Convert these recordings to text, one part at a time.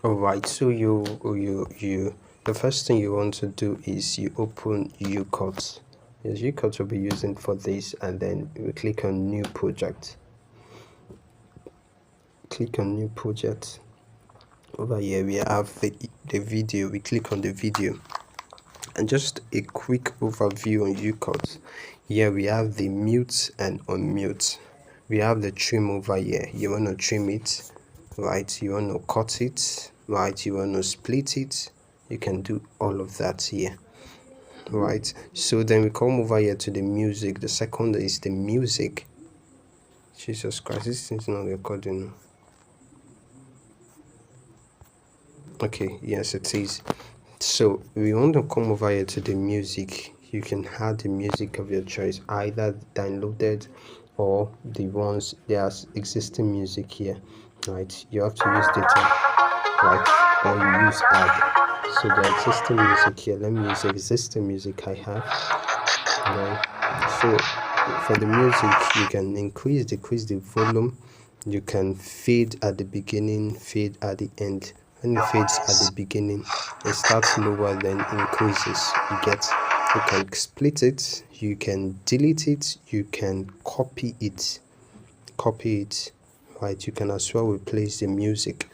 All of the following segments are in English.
All right, so you the first thing you want to do is you open Youcut. Yes, Youcut will be using for this, and then we click on new project. Click on new project. Over here we have the video. We click on the video, and just a quick overview on Youcut. Here we have the mute and unmute. We have the trim over here. You want to trim it, right? You want to cut it, right? You want to split it. You can do all of that here, right? So then we come over here to the music. The second is the music. Jesus Christ, this is not recording. Okay, yes it is. So we want to come over here to the music. You can add the music of your choice, either downloaded or the ones there's existing music here, right? You have to use data, right? Or you use add. So the existing music here, let me use existing music I have, right? So for the music, you can decrease the volume. You can fade at the beginning, fade at the end. When it fades at the beginning, it starts lower, then increases. You can split it, you can delete it, you can copy it, right? You can as well replace the music.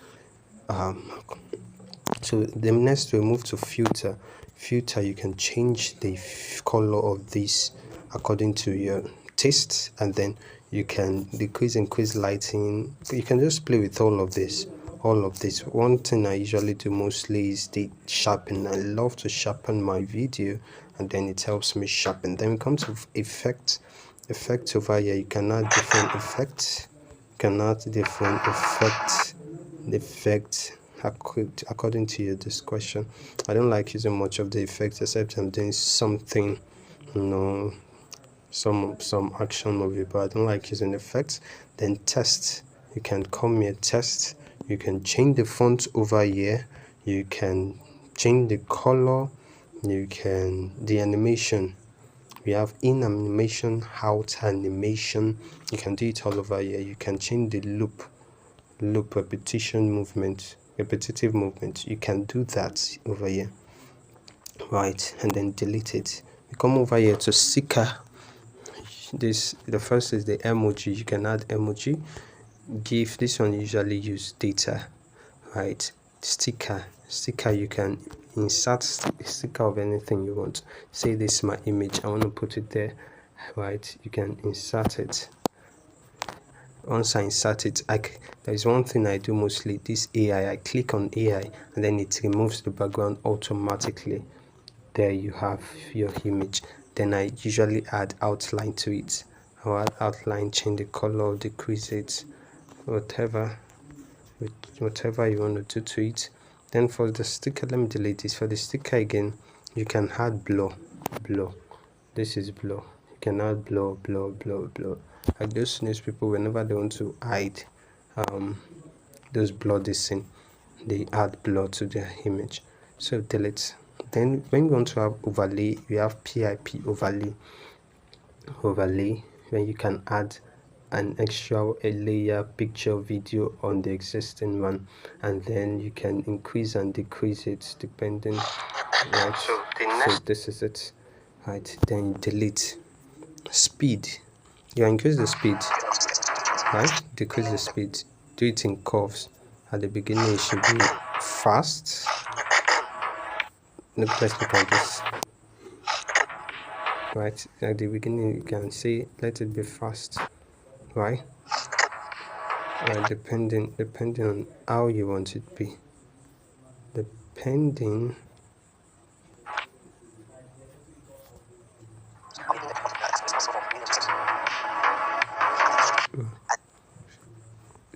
So the next we move to filter. You can change the color of this according to your taste, and then you can decrease, increase lighting. You can just play with all of this. One thing I usually do mostly is the sharpen. I love to sharpen my video, and then it helps me sharpen. Then we come to effect over here. You can add different effects. Effect according to your discretion. I don't like using much of the effects, except I'm doing something, some action movie, but I don't like using effects. Then test. You can come here, test. You can change the font over here. You can change the color. The animation. We have in animation, out animation. You can do it all over here. You can change the loop repetitive movement. You can do that over here, right? And then delete it. We come over here to sticker. The first is the emoji. You can add emoji. GIF. This one usually use data, right? Sticker. You can insert a sticker of anything you want. Say this is my image, I want to put it there, right? You can insert it. Once I insert it, there is one thing I do mostly. This AI, I click on AI, and then it removes the background automatically. There you have your image. Then I usually add outline to it. I'll add outline, change the color, decrease it, whatever you want to do to it. Then for the sticker, let me delete this. For the sticker again, you can add blur. This is blur. You can add blur. Like those news people, whenever they want to hide those blur this thing, they add blur to their image. So delete. Then when you want to have overlay, we have PIP overlay. When you can add an extra layer, picture, video on the existing one, and then you can increase and decrease it depending, right? So this is it, right? Then delete. Speed, you increase the speed, right? Decrease the speed. Do it in curves. At the beginning it should be fast. Let's look at this, right? At the beginning you can say let it be fast, right? Depending on how you want it to be.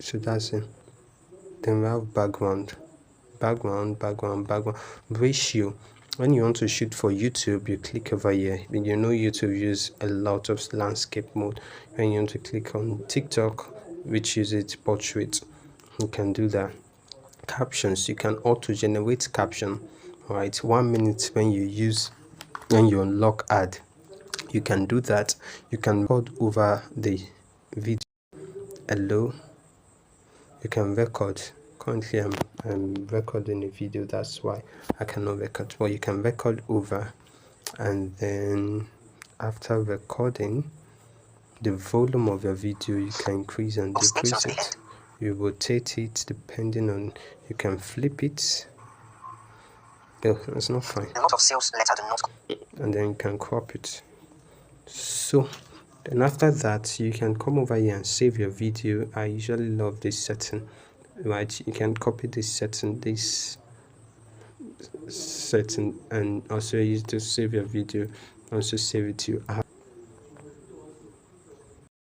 So that's it. Then we have background ratio. When you want to shoot for YouTube, you click over here. YouTube use a lot of landscape mode. When you want to click on TikTok, which uses portrait, you can do that. Captions, you can auto generate caption, right? 1 minute when you unlock ad, you can do that. You can record over the video. Hello, you can record currently I'm recording a video, that's why I cannot record. But you can record over, and then after recording, the volume of your video you can increase and decrease it. You rotate it depending on, you can flip it. Oh, that's not fine. A lot of sales letter do not. And then you can crop it. So then after that, you can come over here and save your video. I usually love this setting, right? You can copy this setting, and also use to save your video. Also save it to your app.